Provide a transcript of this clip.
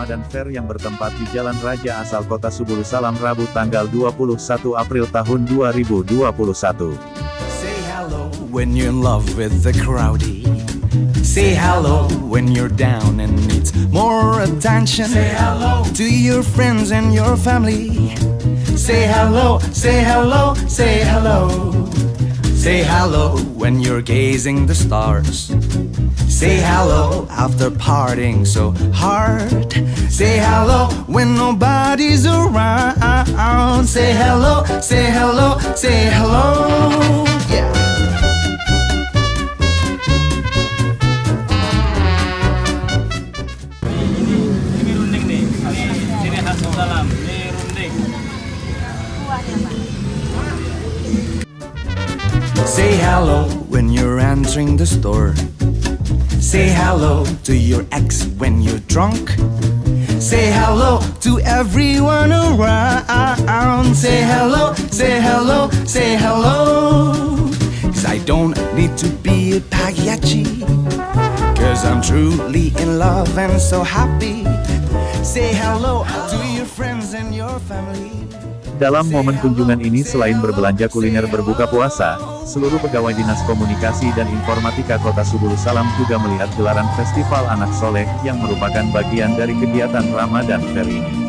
Ramadan Fair yang bertempat di Jalan Raja Asal Kota Subulu Salam Rabu tanggal 21 April tahun 2021. Say hello when you're in love with the crowdy. Say hello when you're down and needs more attention. Say hello to your friends and your family. Say hello, say hello, say hello. Say hello when you're gazing the stars. Say hello after partying so hard. Say hello when nobody's around. Say hello, say hello, say hello. Yeah. Ini runding nih, ini khas salam, ini runding. Say hello when you're entering the store. Say hello to your ex when you're drunk. Say hello to everyone around. Say hello, say hello, say hello. 'Cause I don't need to be a pagliacci, 'cause I'm truly in love and so happy. Say hello to your friends and your family. Dalam momen kunjungan ini selain berbelanja kuliner berbuka puasa, seluruh pegawai Dinas Komunikasi dan Informatika Kota Subulu Salam juga melihat gelaran Festival Anak Soleh yang merupakan bagian dari kegiatan Ramadan Fair ini.